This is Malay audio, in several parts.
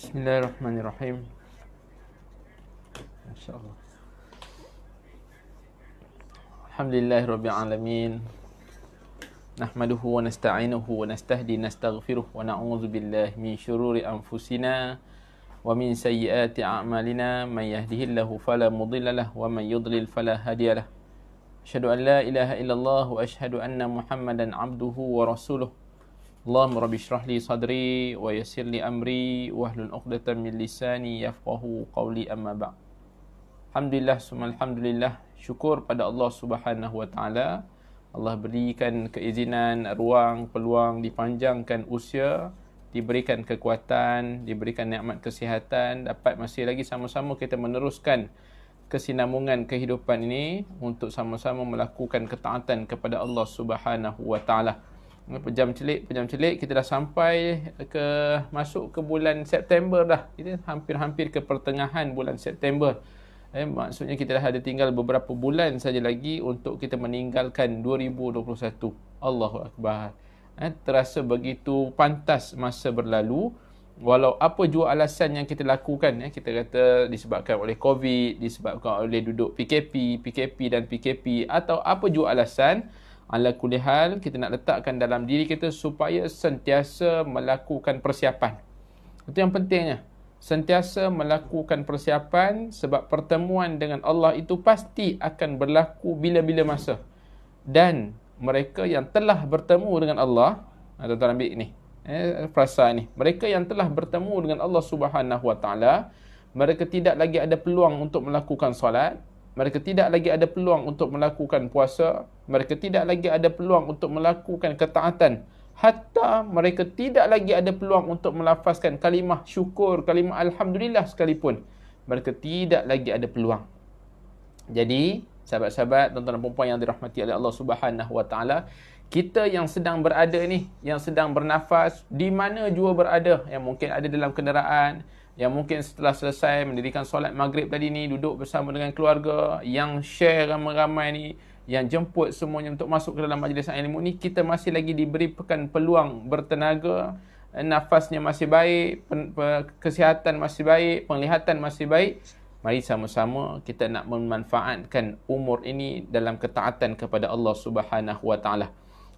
Bismillahirrahmanirrahim. Masya-Allah. Alhamdulillahirabbil alamin. Nahmaduhu wa nasta'inuhu wa nastahdi nastaghfiruh wa na'udzu billahi min syururi anfusina wa min sayyiati a'malina may yahdihillahu fala mudilla lahu wa may yudlil fala hadiyalah. Asyhadu an la ilaha illallah wa asyhadu anna Muhammadan abduhu wa rasuluh. Allahumma rabbi shrah li sadri wa yassir li amri wahlul 'uqdatam min lisani yafqahu qawli, amma ba'd. Alhamdulillah summa alhamdulillah, syukur pada Allah Subhanahu wa taala. Allah berikan keizinan, ruang, peluang, dipanjangkan usia, diberikan kekuatan, diberikan nikmat kesihatan, dapat masih lagi sama-sama kita meneruskan kesinambungan kehidupan ini untuk sama-sama melakukan ketaatan kepada Allah Subhanahu wa taala. Pejam celik kita dah sampai masuk ke bulan September dah. Kita hampir-hampir ke pertengahan bulan September. Maksudnya kita dah ada tinggal beberapa bulan saja lagi untuk kita meninggalkan 2021. Allahu Akbar. Terasa begitu pantas masa berlalu. Walau apa jua alasan yang kita lakukan, kita kata disebabkan oleh COVID, disebabkan oleh duduk PKP dan PKP, atau apa jua alasan, ala kulli hal kita nak letakkan dalam diri kita supaya sentiasa melakukan persiapan. Itu yang pentingnya. Sentiasa melakukan persiapan, sebab pertemuan dengan Allah itu pasti akan berlaku bila-bila masa. Dan mereka yang telah bertemu dengan Allah, tuan-tuan ambil ni, frasa ni. Mereka yang telah bertemu dengan Allah Subhanahu wa taala, mereka tidak lagi ada peluang untuk melakukan solat, mereka tidak lagi ada peluang untuk melakukan puasa, mereka tidak lagi ada peluang untuk melakukan ketaatan, hatta mereka tidak lagi ada peluang untuk melafazkan kalimah syukur, kalimah alhamdulillah sekalipun, mereka tidak lagi ada peluang. Jadi, sahabat-sahabat, tuan-tuan dan puan yang dirahmati oleh Allah Subhanahu wa taala, kita yang sedang berada ni, yang sedang bernafas, di mana jua berada, yang mungkin ada dalam kenderaan, yang mungkin setelah selesai mendirikan solat maghrib tadi ni, duduk bersama dengan keluarga, yang share ramai-ramai ni, yang jemput semuanya untuk masuk ke dalam majlis ilmu ni, kita masih lagi diberikan peluang bertenaga, nafasnya masih baik, kesihatan masih baik, penglihatan masih baik. Mari sama-sama kita nak memanfaatkan umur ini dalam ketaatan kepada Allah Subhanahu wa taala.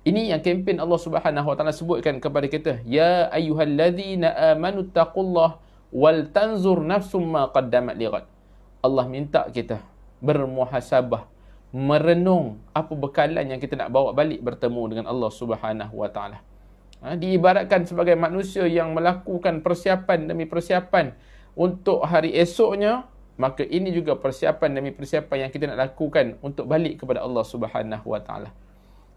Ini yang kempen Allah Subhanahu wa taala sebutkan kepada kita, ya ayyuhallazina amanu taqullah wal tanzur nafsum ma qaddamat lighad. Allah minta kita bermuhasabah, merenung apa bekalan yang kita nak bawa balik bertemu dengan Allah Subhanahu wa taala. Diibaratkan sebagai manusia yang melakukan persiapan demi persiapan untuk hari esoknya, maka ini juga persiapan demi persiapan yang kita nak lakukan untuk balik kepada Allah Subhanahu wa taala.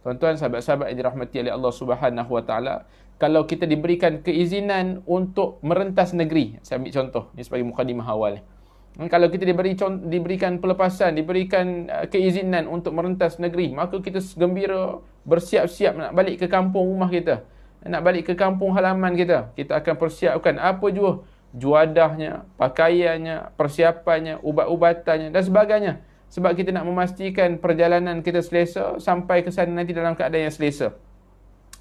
Tuan-tuan, sahabat-sahabat yang dirahmati oleh Allah Subhanahu wa taala, kalau kita diberikan keizinan untuk merentas negeri, saya ambil contoh ni sebagai mukadimah awal. Kalau kita diberikan pelepasan, diberikan keizinan untuk merentas negeri, maka kita gembira, bersiap-siap nak balik ke kampung rumah kita, nak balik ke kampung halaman kita. Kita akan persiapkan apa jua, juadahnya, pakaiannya, persiapannya, ubat-ubatannya dan sebagainya. Sebab kita nak memastikan perjalanan kita selesa, sampai ke sana nanti dalam keadaan yang selesa.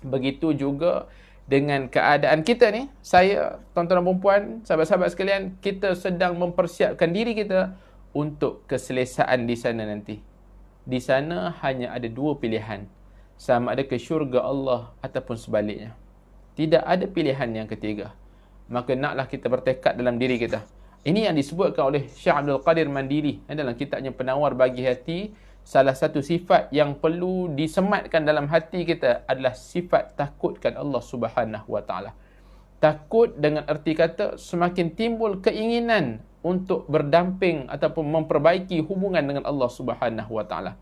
Begitu juga dengan keadaan kita ni. Saya, tuan-tuan dan puan, sahabat-sahabat sekalian, kita sedang mempersiapkan diri kita untuk keselesaan di sana nanti. Di sana hanya ada dua pilihan, sama ada ke syurga Allah ataupun sebaliknya. Tidak ada pilihan yang ketiga. Maka naklah kita bertekad dalam diri kita. Ini yang disebutkan oleh Syekh Abdul Qadir Mandiri dalam kitabnya Penawar Bagi Hati. Salah satu sifat yang perlu disematkan dalam hati kita adalah sifat takutkan Allah Subhanahu wa taala. Takut dengan erti kata semakin timbul keinginan untuk berdamping ataupun memperbaiki hubungan dengan Allah Subhanahu wa taala.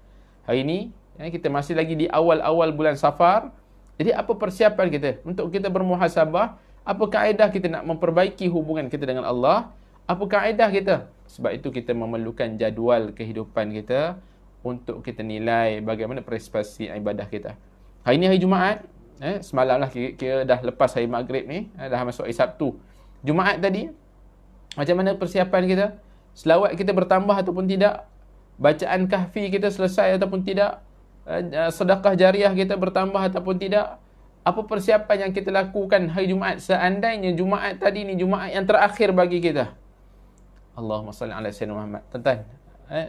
Hari ini kita masih lagi di awal-awal bulan Safar. Jadi apa persiapan kita untuk kita bermuhasabah? Apa kaedah kita nak memperbaiki hubungan kita dengan Allah? Apa kaedah kita? Sebab itu kita memerlukan jadual kehidupan kita untuk kita nilai bagaimana prestasi ibadah kita. Hari ini hari Jumaat, semalam lah kira dah lepas hari Maghrib ni, dah masuk hari Sabtu. Jumaat tadi, macam mana persiapan kita? Selawat kita bertambah ataupun tidak? Bacaan kahfi kita selesai ataupun tidak? Sedekah jariah kita bertambah ataupun tidak? Apa persiapan yang kita lakukan hari Jumaat seandainya Jumaat tadi ni Jumaat yang terakhir bagi kita? Allahumma salli ala sayyidina Muhammad. Tuan-tuan,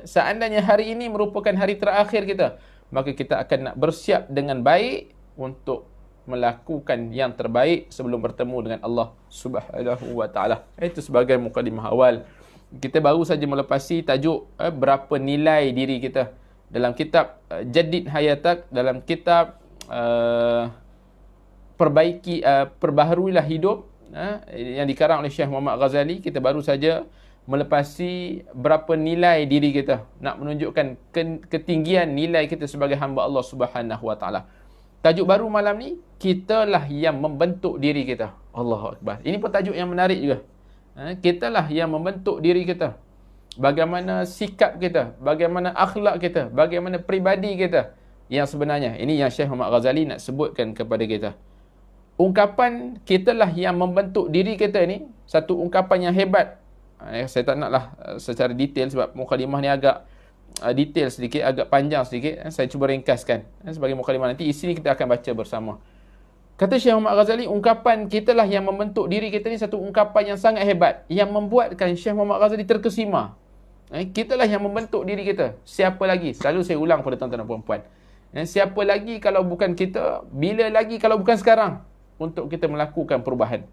seandainya hari ini merupakan hari terakhir kita, maka kita akan nak bersiap dengan baik untuk melakukan yang terbaik sebelum bertemu dengan Allah Subhanahu wa taala. Itu sebagai mukadimah awal. Kita baru saja melepasi tajuk berapa nilai diri kita dalam kitab Jadid Hayatak, dalam kitab perbaharuilah hidup yang dikarang oleh Syekh Muhammad Ghazali. Kita baru saja melepasi berapa nilai diri kita, nak menunjukkan ketinggian nilai kita sebagai hamba Allah Subhanahu wa taala. Tajuk baru malam ni, kitalah yang membentuk diri kita. Allahu akbar. Ini pun tajuk yang menarik juga. Kitalah yang membentuk diri kita. Bagaimana sikap kita, bagaimana akhlak kita, bagaimana peribadi kita yang sebenarnya. Ini yang Syekh Muhammad Ghazali nak sebutkan kepada kita. Ungkapan kitalah yang membentuk diri kita ni satu ungkapan yang hebat. Saya tak naklah secara detail sebab mukadimah ni agak detail sedikit, agak panjang sedikit. Saya cuba ringkaskan sebagai mukadimah. Nanti isi ni kita akan baca bersama. Kata Syekh Muhammad Ghazali, ungkapan kitalah yang membentuk diri kita ni satu ungkapan yang sangat hebat, yang membuatkan Syekh Muhammad Ghazali terkesima. Kitalah yang membentuk diri kita. Siapa lagi? Selalu saya ulang pada tuan-tuan dan puan-puan. Siapa lagi kalau bukan kita? Bila lagi kalau bukan sekarang? Untuk kita melakukan perubahan,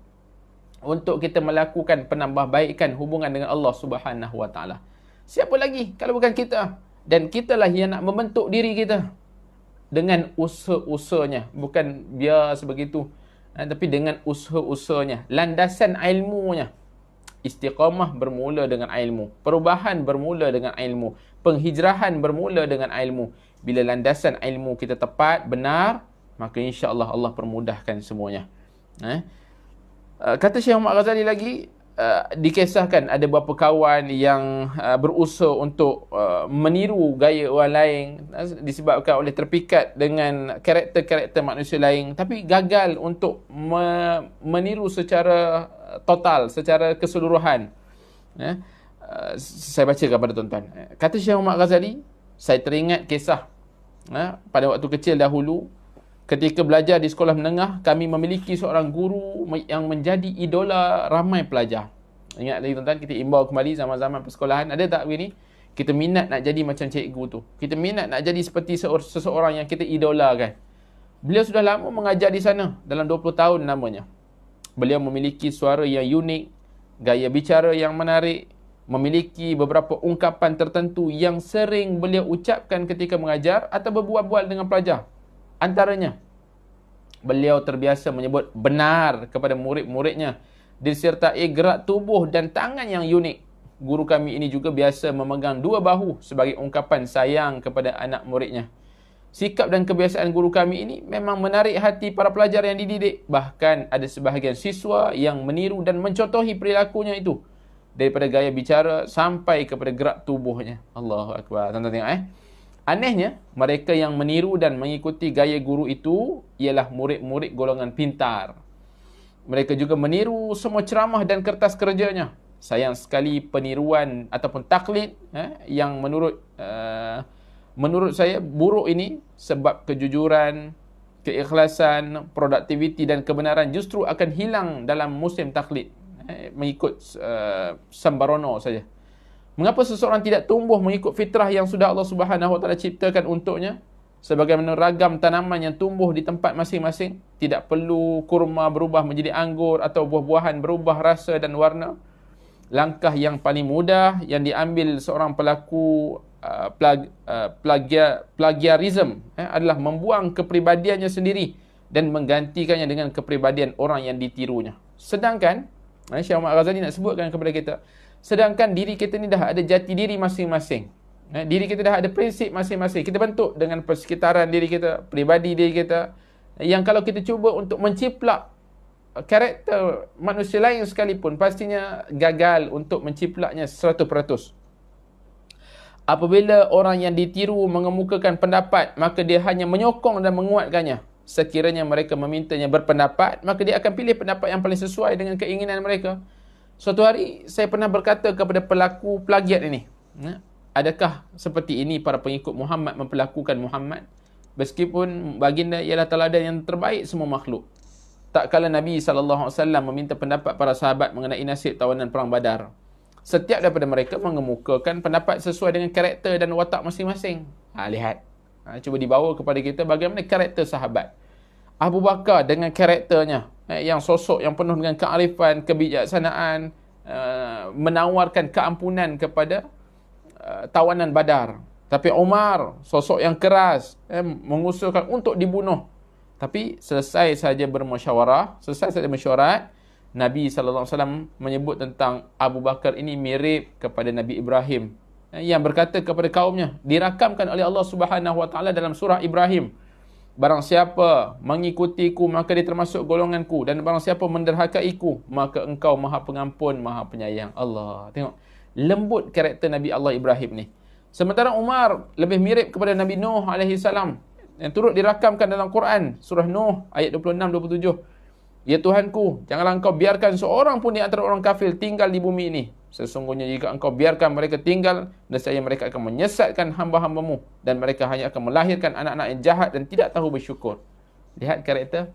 untuk kita melakukan penambahbaikan hubungan dengan Allah Subhanahu wa taala. Siapa lagi kalau bukan kita? Dan kitalah yang nak membentuk diri kita dengan usaha-usahanya, bukan biar sebegitu, tapi dengan usaha-usahanya. Landasan ilmunya. Istiqamah bermula dengan ilmu, perubahan bermula dengan ilmu, penghijrahan bermula dengan ilmu. Bila landasan ilmu kita tepat, benar, maka insya-Allah Allah permudahkan semuanya. Kata Syekh Muhammad Ghazali lagi, dikisahkan ada beberapa kawan yang berusaha untuk meniru gaya orang lain, disebabkan oleh terpikat dengan karakter-karakter manusia lain, tapi gagal untuk meniru secara total, secara keseluruhan. Saya baca kepada tuan-tuan. Kata Syekh Muhammad Ghazali, saya teringat kisah pada waktu kecil dahulu, ketika belajar di sekolah menengah, kami memiliki seorang guru yang menjadi idola ramai pelajar. Ingat lagi tuan-tuan, kita imbau kembali zaman-zaman persekolahan. Ada tak begini? Kita minat nak jadi macam cikgu tu. Kita minat nak jadi seperti seseorang yang kita idolakan. Beliau sudah lama mengajar di sana, dalam 20 tahun namanya. Beliau memiliki suara yang unik, gaya bicara yang menarik, memiliki beberapa ungkapan tertentu yang sering beliau ucapkan ketika mengajar atau berbual-bual dengan pelajar. Antaranya, beliau terbiasa menyebut benar kepada murid-muridnya, disertai gerak tubuh dan tangan yang unik. Guru kami ini juga biasa memegang dua bahu sebagai ungkapan sayang kepada anak muridnya. Sikap dan kebiasaan guru kami ini memang menarik hati para pelajar yang dididik. Bahkan ada sebahagian siswa yang meniru dan mencontohi perilakunya itu, daripada gaya bicara sampai kepada gerak tubuhnya. Allahu akbar. Tuan-tuan tengok Anehnya, mereka yang meniru dan mengikuti gaya guru itu ialah murid-murid golongan pintar. Mereka juga meniru semua ceramah dan kertas kerjanya. Sayang sekali peniruan ataupun taklid yang menurut saya buruk ini, sebab kejujuran, keikhlasan, produktiviti dan kebenaran justru akan hilang dalam musim taklid. Mengikut sambarono saja. Mengapa seseorang tidak tumbuh mengikut fitrah yang sudah Allah Subhanahu wa taala ciptakan untuknya? Sebagaimana ragam tanaman yang tumbuh di tempat masing-masing, tidak perlu kurma berubah menjadi anggur atau buah-buahan berubah rasa dan warna. Langkah yang paling mudah yang diambil seorang pelaku plagiarism adalah membuang kepribadiannya sendiri dan menggantikannya dengan kepribadian orang yang ditirunya. Sedangkan Syekh Muhammad Ghazali nak sebutkan kepada kita, sedangkan diri kita ni dah ada jati diri masing-masing. Diri kita dah ada prinsip masing-masing. Kita bentuk dengan persekitaran diri kita, peribadi diri kita, yang kalau kita cuba untuk menciplak karakter manusia lain sekalipun, pastinya gagal untuk menciplaknya 100%. Apabila orang yang ditiru mengemukakan pendapat, maka dia hanya menyokong dan menguatkannya. Sekiranya mereka memintanya berpendapat, maka dia akan pilih pendapat yang paling sesuai dengan keinginan mereka. Suatu hari, saya pernah berkata kepada pelaku plagiat ini, adakah seperti ini para pengikut Muhammad memperlakukan Muhammad? Meskipun baginda ialah teladan yang terbaik semua makhluk. Tak kala Nabi SAW meminta pendapat para sahabat mengenai nasib tawanan perang Badar. Setiap daripada mereka mengemukakan pendapat sesuai dengan karakter dan watak masing-masing. Lihat. Cuba dibawa kepada kita bagaimana karakter sahabat. Abu Bakar dengan karakternya, yang sosok yang penuh dengan kearifan, kebijaksanaan, menawarkan keampunan kepada tawanan Badar. Tapi Umar, sosok yang keras, mengusulkan untuk dibunuh. Tapi selesai saja bermusyawarah, selesai saja mesyuarat, Nabi SAW menyebut tentang Abu Bakar ini mirip kepada Nabi Ibrahim, yang berkata kepada kaumnya, dirakamkan oleh Allah Subhanahu Wa Taala dalam surah Ibrahim, barang siapa mengikutiku maka dia termasuk golonganku, dan barang siapa menderhakaiku maka engkau Maha Pengampun, Maha Penyayang. Allah, tengok lembut karakter Nabi Allah Ibrahim ni. Sementara Umar lebih mirip kepada Nabi Nuh alaihissalam, yang turut dirakamkan dalam Quran, surah Nuh ayat 26-27. Ya Tuhanku, janganlah engkau biarkan seorang pun di antara orang kafir tinggal di bumi ini. Sesungguhnya jika engkau biarkan mereka tinggal, nescaya mereka akan menyesatkan hamba-hambamu, dan mereka hanya akan melahirkan anak-anak yang jahat dan tidak tahu bersyukur. Lihat karakter.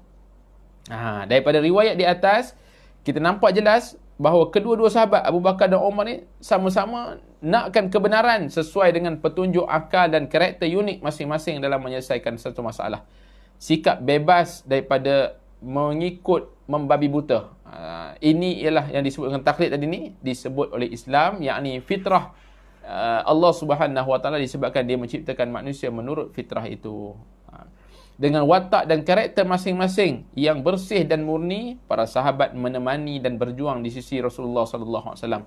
Daripada riwayat di atas, kita nampak jelas bahawa kedua-dua sahabat Abu Bakar dan Umar ni sama-sama nakkan kebenaran sesuai dengan petunjuk akal dan karakter unik masing-masing dalam menyelesaikan satu masalah. Sikap bebas daripada mengikut membabi buta. Ini ialah yang disebut dengan taklid tadi ni, disebut oleh Islam, yakni fitrah. Allah Subhanahu Wa Taala disebabkan dia menciptakan manusia menurut fitrah itu. Dengan watak dan karakter masing-masing yang bersih dan murni, para sahabat menemani dan berjuang di sisi Rasulullah sallallahu alaihi wasallam.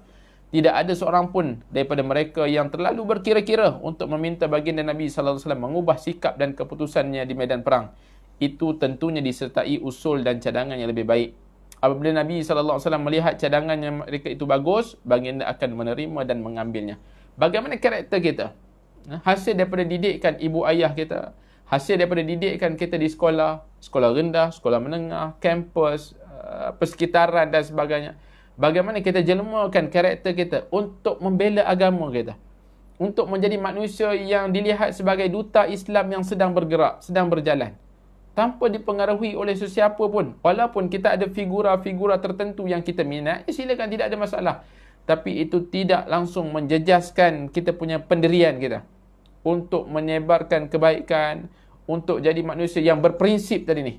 Tidak ada seorang pun daripada mereka yang terlalu berkira-kira untuk meminta baginda Nabi sallallahu alaihi wasallam mengubah sikap dan keputusannya di medan perang. Itu tentunya disertai usul dan cadangan yang lebih baik. Apabila Nabi sallallahu alaihi wasallam melihat cadangan yang mereka itu bagus, baginda akan menerima dan mengambilnya. Bagaimana karakter kita? Hasil daripada didikan ibu ayah kita, hasil daripada didikan kita di sekolah, sekolah rendah, sekolah menengah, kampus, persekitaran dan sebagainya. Bagaimana kita jelmakan karakter kita untuk membela agama kita, untuk menjadi manusia yang dilihat sebagai duta Islam yang sedang bergerak, sedang berjalan, tanpa dipengaruhi oleh sesiapa pun. Walaupun kita ada figura-figura tertentu yang kita minat, silakan, tidak ada masalah. Tapi itu tidak langsung menjejaskan kita punya pendirian kita untuk menyebarkan kebaikan, untuk jadi manusia yang berprinsip tadi ni.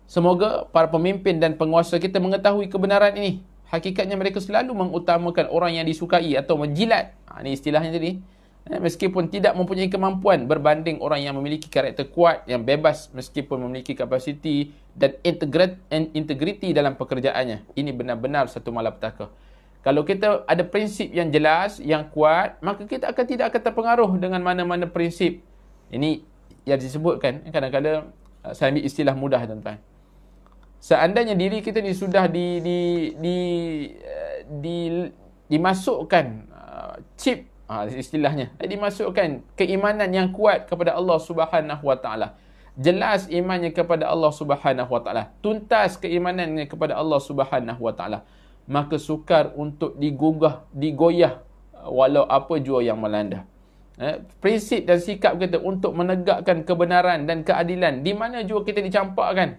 Semoga para pemimpin dan penguasa kita mengetahui kebenaran ini. Hakikatnya mereka selalu mengutamakan orang yang disukai atau menjilat. Ini istilahnya tadi. Meskipun tidak mempunyai kemampuan berbanding orang yang memiliki karakter kuat, yang bebas meskipun memiliki kapasiti dan integriti dalam pekerjaannya. Ini benar-benar satu malapetaka. Kalau kita ada prinsip yang jelas, yang kuat, maka kita tidak akan terpengaruh dengan mana-mana prinsip. Ini yang disebutkan, kadang-kadang saya ambil istilah mudah, tuan-tuan. Seandainya diri kita ni sudah dimasukkan chip, istilahnya, dimasukkan keimanan yang kuat kepada Allah Subhanahu Wa Taala, jelas imannya kepada Allah Subhanahu Wa Taala, tuntas keimanannya kepada Allah Subhanahu Wa Taala, maka sukar untuk digoyah walau apa jua yang melanda. Prinsip dan sikap kita untuk menegakkan kebenaran dan keadilan di mana jua kita dicampakkan,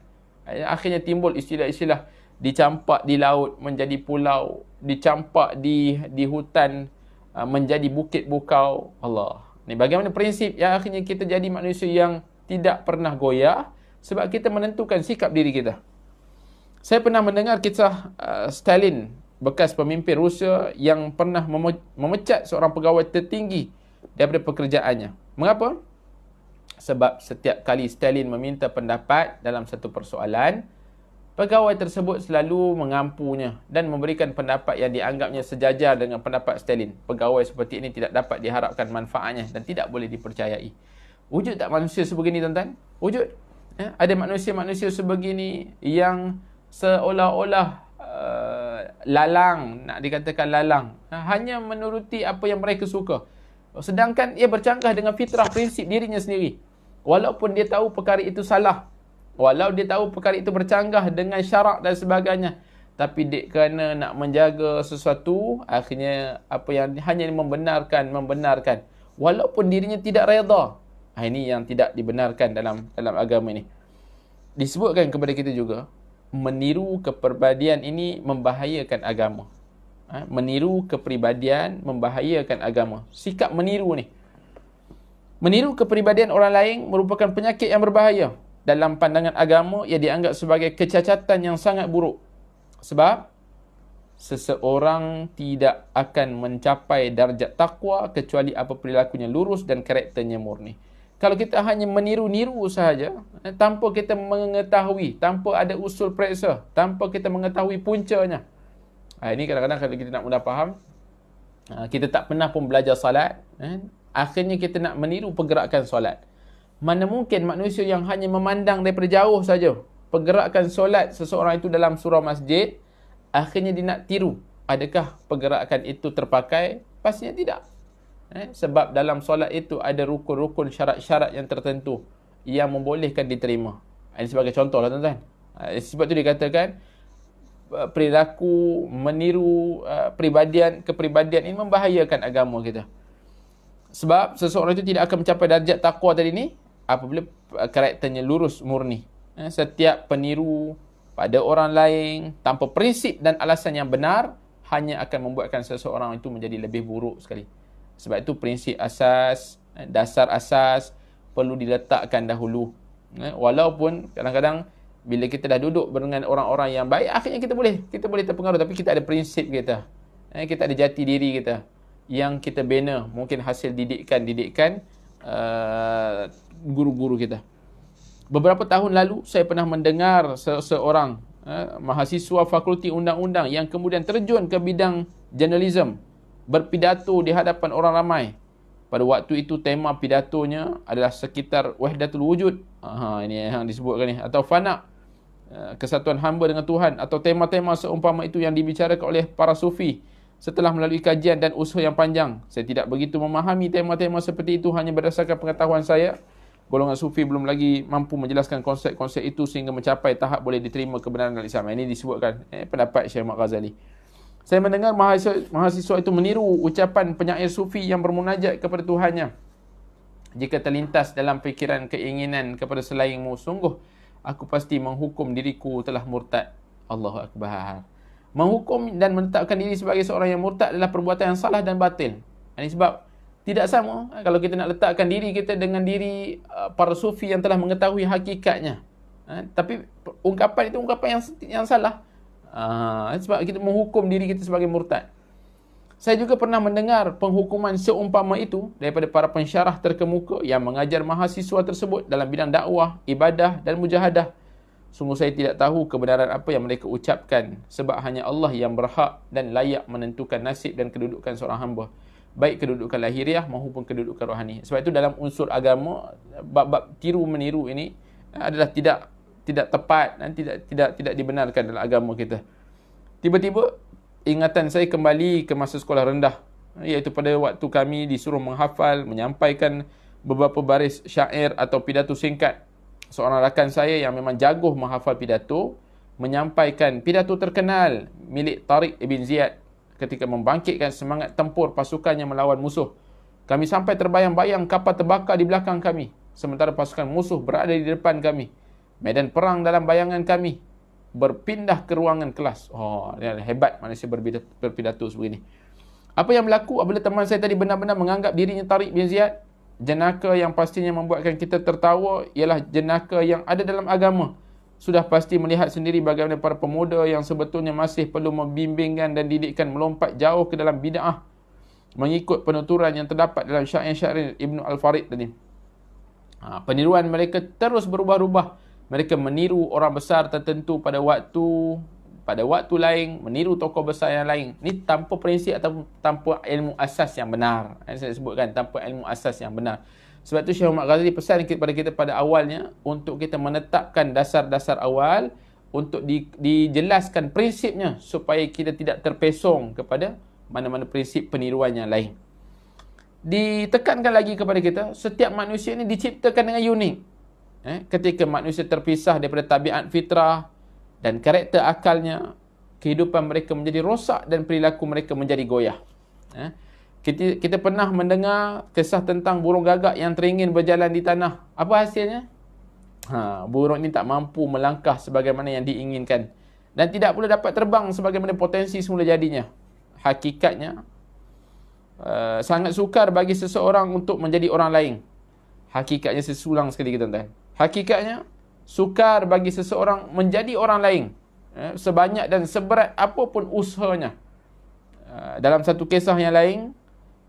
akhirnya timbul istilah-istilah dicampak di laut menjadi pulau, dicampak di hutan menjadi bukit bukau. Allah, ni bagaimana prinsip yang akhirnya kita jadi manusia yang tidak pernah goyah sebab kita menentukan sikap diri kita. Saya pernah mendengar kisah Stalin, bekas pemimpin Rusia, yang pernah memecat seorang pegawai tertinggi daripada pekerjaannya. Mengapa? Sebab setiap kali Stalin meminta pendapat dalam satu persoalan, pegawai tersebut selalu mengampunya dan memberikan pendapat yang dianggapnya sejajar dengan pendapat Stalin. Pegawai seperti ini tidak dapat diharapkan manfaatnya dan tidak boleh dipercayai. Wujud tak manusia sebegini, tuan-tuan? Wujud. Ada manusia-manusia sebegini yang seolah-olah lalang, nak dikatakan lalang, hanya menuruti apa yang mereka suka. Sedangkan ia bercanggah dengan fitrah prinsip dirinya sendiri. Walaupun dia tahu perkara itu salah, walau dia tahu perkara itu bercanggah dengan syarak dan sebagainya, tapi dek kerana nak menjaga sesuatu, akhirnya apa yang hanya membenarkan, walaupun dirinya tidak redha. Ini yang tidak dibenarkan dalam agama ini. Disebutkan kepada kita juga, meniru kepribadian ini membahayakan agama. Meniru kepribadian membahayakan agama. Sikap meniru ni, meniru kepribadian orang lain merupakan penyakit yang berbahaya. Dalam pandangan agama, ia dianggap sebagai kecacatan yang sangat buruk. Sebab seseorang tidak akan mencapai darjat takwa kecuali apabila perilakunya lurus dan karakternya murni. Kalau kita hanya meniru-niru sahaja, tanpa kita mengetahui, tanpa ada usul periksa, tanpa kita mengetahui puncanya. Ini kadang-kadang kalau kita nak mudah faham, kita tak pernah pun belajar salat, akhirnya kita nak meniru pergerakan solat. Mana mungkin manusia yang hanya memandang daripada jauh saja pergerakan solat seseorang itu dalam surau masjid, akhirnya dia nak tiru. Adakah pergerakan itu terpakai? Pastinya tidak. Sebab dalam solat itu ada rukun-rukun, syarat-syarat yang tertentu yang membolehkan diterima. Ini sebagai contoh lah tuan-tuan. Sebab itu dikatakan perilaku meniru kepribadian ini membahayakan agama kita. Sebab seseorang itu tidak akan mencapai darjat takwa tadi ni apabila karakternya lurus murni. Setiap peniru pada orang lain tanpa prinsip dan alasan yang benar hanya akan membuatkan seseorang itu menjadi lebih buruk sekali. Sebab itu prinsip asas, dasar asas perlu diletakkan dahulu. Walaupun kadang-kadang bila kita dah duduk dengan orang-orang yang baik, akhirnya kita boleh terpengaruh, tapi kita ada prinsip kita. Kita ada jati diri kita yang kita bina, mungkin hasil didikan guru-guru kita. Beberapa tahun lalu saya pernah mendengar seorang mahasiswa fakulti undang-undang yang kemudian terjun ke bidang jurnalism berpidato di hadapan orang ramai. Pada waktu itu tema pidatonya adalah sekitar wahdatul wujud. Ini yang disebutkan ni, atau fana, kesatuan hamba dengan Tuhan, atau tema-tema seumpama itu yang dibicarakan oleh para sufi. Setelah melalui kajian dan usaha yang panjang, saya tidak begitu memahami tema-tema seperti itu hanya berdasarkan pengetahuan saya. Golongan sufi belum lagi mampu menjelaskan konsep-konsep itu sehingga mencapai tahap boleh diterima kebenaran dalam Islam. Ini disebutkan pendapat Syekh Muhammad Ghazali. Saya mendengar mahasiswa itu meniru ucapan penyair sufi yang bermunajat kepada Tuhannya. Jika terlintas dalam fikiran keinginan kepada selainmu, sungguh aku pasti menghukum diriku telah murtad. Allahu Akbar. Menghukum dan menetapkan diri sebagai seorang yang murtad adalah perbuatan yang salah dan batil. Ini sebab tidak sama kalau kita nak letakkan diri kita dengan diri para sufi yang telah mengetahui hakikatnya. Tapi ungkapan itu ungkapan yang salah. Sebab kita menghukum diri kita sebagai murtad. Saya juga pernah mendengar penghukuman seumpama itu daripada para pensyarah terkemuka yang mengajar mahasiswa tersebut dalam bidang dakwah, ibadah dan mujahadah. Sungguh saya tidak tahu kebenaran apa yang mereka ucapkan, sebab hanya Allah yang berhak dan layak menentukan nasib dan kedudukan seorang hamba, baik kedudukan lahiriah maupun kedudukan rohani. Sebab itu dalam unsur agama, bab-bab tiru meniru ini adalah tidak tepat dan tidak dibenarkan dalam agama kita. Tiba-tiba ingatan saya kembali ke masa sekolah rendah, iaitu pada waktu kami disuruh menghafal, menyampaikan beberapa baris syair atau pidato singkat. Seorang rakan saya yang memang jago menghafal pidato menyampaikan pidato terkenal milik Tariq Ibn Ziyad ketika membangkitkan semangat tempur pasukannya melawan musuh. Kami sampai terbayang-bayang kapal terbakar di belakang kami, sementara pasukan musuh berada di depan kami. Medan perang dalam bayangan kami berpindah ke ruangan kelas. Hebat manusia berpidato sebegini. Apa yang berlaku apabila teman saya tadi benar-benar menganggap dirinya Tariq bin Ziyad? Jenaka yang pastinya membuatkan kita tertawa ialah jenaka yang ada dalam agama. Sudah pasti melihat sendiri bagaimana para pemuda yang sebetulnya masih perlu membimbingan dan didikan melompat jauh ke dalam bid'ah mengikut penuturan yang terdapat dalam syair-syair Ibnu Al-Farid tadi. Peniruan mereka terus berubah-ubah. Mereka meniru orang besar tertentu pada waktu lain, meniru tokoh besar yang lain. Ini tanpa prinsip atau tanpa ilmu asas yang benar. Saya sebutkan tanpa ilmu asas yang benar. Sebab itu Syekh Muhammad Ghazali pesan kepada kita pada awalnya untuk kita menetapkan dasar-dasar awal, untuk dijelaskan prinsipnya supaya kita tidak terpesong kepada mana-mana prinsip peniruan yang lain. Ditekankan lagi kepada kita, setiap manusia ini diciptakan dengan unik. Ketika manusia terpisah daripada tabiat fitrah dan karakter akalnya, kehidupan mereka menjadi rosak dan perilaku mereka menjadi goyah. Kita pernah mendengar kisah tentang burung gagak yang teringin berjalan di tanah. Apa hasilnya? Burung ini tak mampu melangkah sebagaimana yang diinginkan dan tidak pula dapat terbang sebagaimana potensi semula jadinya. Hakikatnya, sangat sukar bagi seseorang untuk menjadi orang lain. Hakikatnya, sesulang sekali tuan-tuan. Hakikatnya, sukar bagi seseorang menjadi orang lain, sebanyak dan seberat apapun usahanya. Dalam satu kisah yang lain,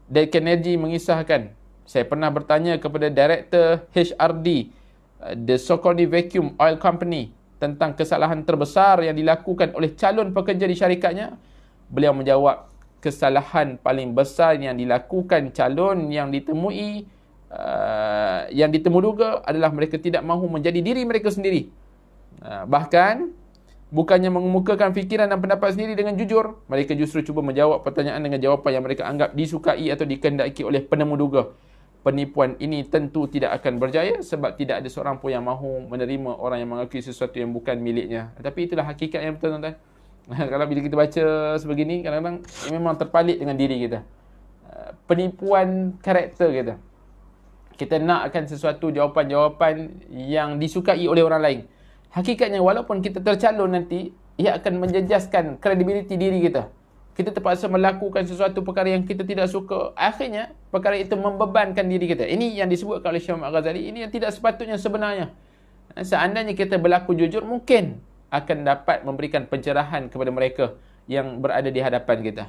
Dale Carnegie mengisahkan, saya pernah bertanya kepada Director HRD, The Saucony Vacuum Oil Company, tentang kesalahan terbesar yang dilakukan oleh calon pekerja di syarikatnya. Beliau menjawab, kesalahan paling besar yang dilakukan calon yang ditemuduga adalah mereka tidak mahu menjadi diri mereka sendiri. Bahkan, bukannya mengemukakan fikiran dan pendapat sendiri dengan jujur, mereka justru cuba menjawab pertanyaan dengan jawapan yang mereka anggap disukai atau dikehendaki oleh penemuduga. Penipuan ini tentu tidak akan berjaya sebab tidak ada seorang pun yang mahu menerima orang yang mengakui sesuatu yang bukan miliknya. Tapi itulah hakikat yang betul, tuan-tuan. Kalau bila kita baca sebegini, kadang-kadang memang terpalit dengan diri kita. Penipuan karakter kita. Kita nakkan sesuatu jawapan-jawapan yang disukai oleh orang lain. Hakikatnya, walaupun kita tercalon nanti, ia akan menjejaskan kredibiliti diri kita. Kita terpaksa melakukan sesuatu perkara yang kita tidak suka. Akhirnya, perkara itu membebankan diri kita. Ini yang disebutkan oleh Syekh Muhammad Ghazali. Ini yang tidak sepatutnya sebenarnya. Seandainya kita berlaku jujur, mungkin akan dapat memberikan pencerahan kepada mereka yang berada di hadapan kita.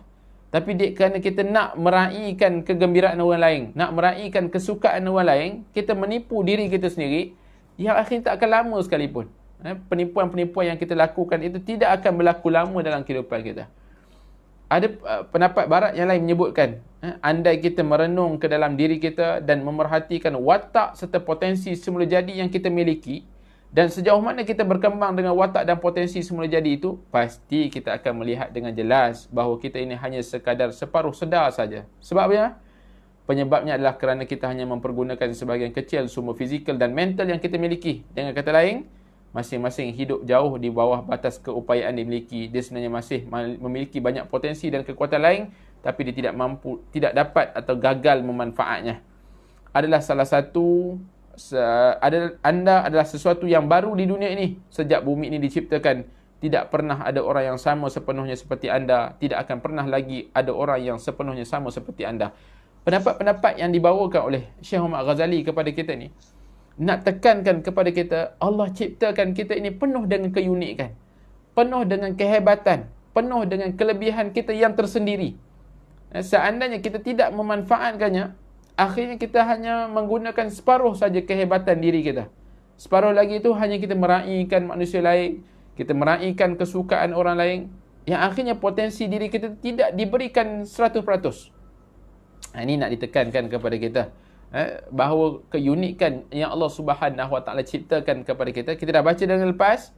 Tapi kerana kita nak meraihkan kegembiraan orang lain, nak meraihkan kesukaan orang lain, kita menipu diri kita sendiri, yang akhirnya tak akan lama sekalipun. Penipuan-penipuan yang kita lakukan itu tidak akan berlaku lama dalam kehidupan kita. Ada pendapat barat yang lain menyebutkan, andai kita merenung ke dalam diri kita dan memerhatikan watak serta potensi semula jadi yang kita miliki, dan sejauh mana kita berkembang dengan watak dan potensi semula jadi itu, pasti kita akan melihat dengan jelas bahawa kita ini hanya sekadar separuh sedar saja. Sebabnya, penyebabnya adalah kerana kita hanya mempergunakan sebahagian kecil sumber fizikal dan mental yang kita miliki. Dengan kata lain, masing-masing hidup jauh di bawah batas keupayaan dimiliki. Dia sebenarnya masih memiliki banyak potensi dan kekuatan lain, tapi dia tidak dapat atau gagal memanfaatnya. Adalah salah satu anda adalah sesuatu yang baru di dunia ini. Sejak bumi ini diciptakan, tidak pernah ada orang yang sama sepenuhnya seperti anda. Tidak akan pernah lagi ada orang yang sepenuhnya sama seperti anda. Pendapat-pendapat yang dibawakan oleh Syekh Muhammad Ghazali kepada kita ni, nak tekankan kepada kita, Allah ciptakan kita ini penuh dengan keunikan, penuh dengan kehebatan, penuh dengan kelebihan kita yang tersendiri. Seandainya kita tidak memanfaatkannya, akhirnya kita hanya menggunakan separuh saja kehebatan diri kita. Separuh lagi itu hanya kita meraihkan manusia lain, kita meraihkan kesukaan orang lain, yang akhirnya potensi diri kita tidak diberikan 100%. Ini nak ditekankan kepada kita, bahawa keunikan yang Allah Subhanahu Wa Taala ciptakan kepada kita. Kita dah baca dengan lepas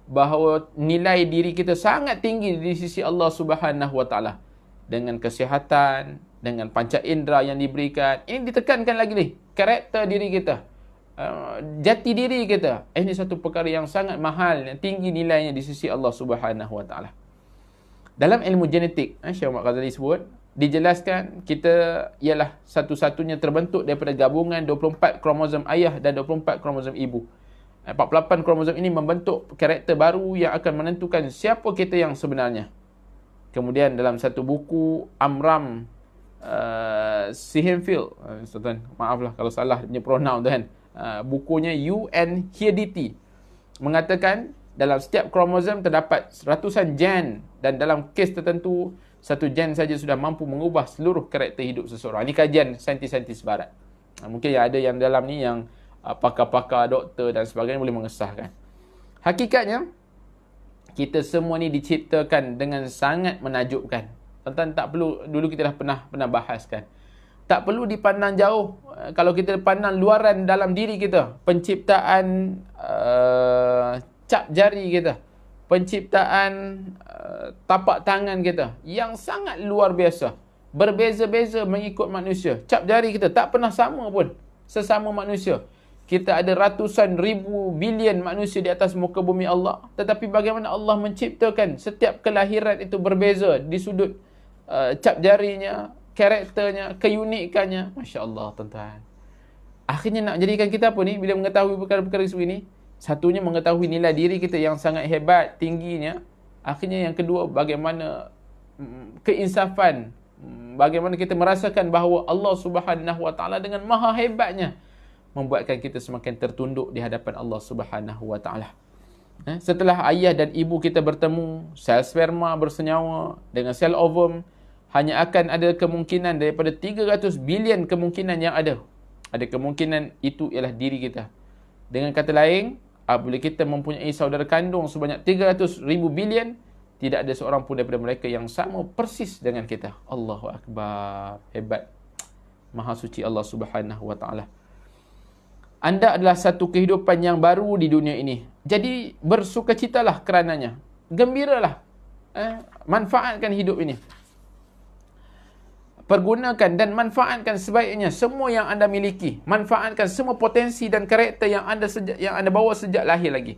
bahawa nilai diri kita sangat tinggi di sisi Allah Subhanahu Wa Taala, dengan kesihatan, dengan panca indera yang diberikan. Ini ditekankan lagi ni, karakter diri kita, jati diri kita. Ini satu perkara yang sangat mahal, yang tinggi nilainya di sisi Allah Subhanahu Wa Taala. Dalam ilmu genetik, Syekh Muhammad Ghazali sebut, dijelaskan kita ialah satu-satunya terbentuk daripada gabungan 24 kromosom ayah dan 24 kromosom ibu. 48 kromosom ini membentuk karakter baru yang akan menentukan siapa kita yang sebenarnya. Kemudian dalam satu buku Amram Sihenfield, maaflah kalau salah punya pronoun tu kan, bukunya You and Heredity, mengatakan dalam setiap kromosom terdapat ratusan gen, dan dalam kes tertentu satu gen saja sudah mampu mengubah seluruh karakter hidup seseorang. Ini kajian saintis-saintis barat. Mungkin ada yang dalam ni yang pakar-pakar, doktor dan sebagainya boleh mengesahkan. Hakikatnya, kita semua ni diciptakan dengan sangat menakjubkan. Tuan-tuan tak perlu, dulu kita dah pernah bahaskan, tak perlu dipandang jauh. Kalau kita pandang luaran dalam diri kita, penciptaan cap jari kita, penciptaan tapak tangan kita yang sangat luar biasa, berbeza-beza mengikut manusia. Cap jari kita tak pernah sama pun sesama manusia. Kita ada ratusan ribu bilion manusia di atas muka bumi Allah, tetapi bagaimana Allah menciptakan setiap kelahiran itu berbeza di sudut cap jarinya, karakternya, keunikannya. Masya Allah, tuan-tuan. Akhirnya nak jadikan kita apa ni? Bila mengetahui perkara-perkara seperti ini, satunya mengetahui nilai diri kita yang sangat hebat, tingginya. Akhirnya yang kedua, bagaimana keinsafan, bagaimana kita merasakan bahawa Allah Subhanahu Wa Taala dengan maha hebatnya membuatkan kita semakin tertunduk di hadapan Allah Subhanahu Wa Taala. Setelah ayah dan ibu kita bertemu, sel sperma bersenyawa dengan sel ovum, hanya akan ada kemungkinan daripada 300 bilion kemungkinan yang ada. Ada kemungkinan itu ialah diri kita. Dengan kata lain, apabila kita mempunyai saudara kandung sebanyak 300,000 bilion, tidak ada seorang pun daripada mereka yang sama persis dengan kita. Allahu Akbar. Hebat. Maha suci Allah Subhanahu Wa Taala. Anda adalah satu kehidupan yang baru di dunia ini. Jadi bersukacitalah kerananya. Gembiralah. Manfaatkan hidup ini. Pergunakan dan manfaatkan sebaiknya semua yang anda miliki. Manfaatkan semua potensi dan karakter yang anda bawa sejak lahir lagi.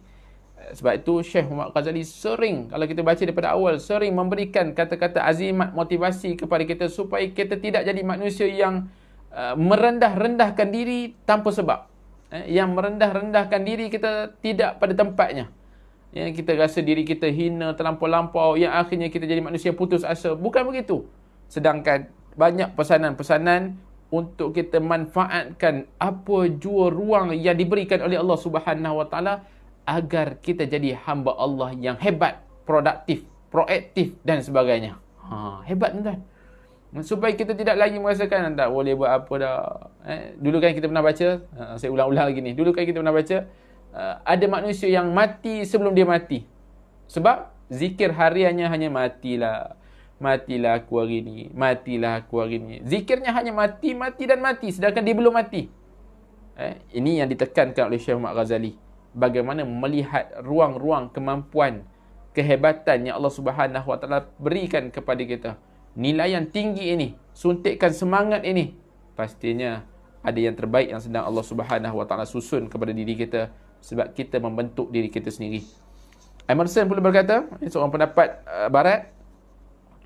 Sebab itu Syekh Muhammad Ghazali sering, kalau kita baca daripada awal, sering memberikan kata-kata azimat, motivasi kepada kita supaya kita tidak jadi manusia yang merendah-rendahkan diri tanpa sebab. Yang merendah-rendahkan diri kita tidak pada tempatnya. Yang kita rasa diri kita hina terlampau-lampau, yang akhirnya kita jadi manusia putus asa. Bukan begitu. Sedangkan banyak pesanan-pesanan untuk kita manfaatkan apa jua ruang yang diberikan oleh Allah Subhanahu Wa Taala agar kita jadi hamba Allah yang hebat, produktif, proaktif dan sebagainya. Hebat tuan. Supaya kita tidak lagi merasakan tak boleh buat apa dah. Dulu kan kita pernah baca, saya ulang-ulang lagi ni. Dulu kan kita pernah baca, ada manusia yang mati sebelum dia mati. Sebab zikir hariannya hanya matilah aku hari ni, matilah aku hari ni. Zikirnya hanya mati dan mati, sedangkan dia belum mati. Ini yang ditekankan oleh Syekh Muhammad Ghazali. Bagaimana melihat ruang-ruang kemampuan, kehebatan yang Allah Subhanahu Wa Taala berikan kepada kita. Nilai yang tinggi ini, suntikan semangat ini, pastinya ada yang terbaik yang sedang Allah Subhanahu Wa Taala susun kepada diri kita, sebab kita membentuk diri kita sendiri. Emerson pula berkata, seorang pendapat barat,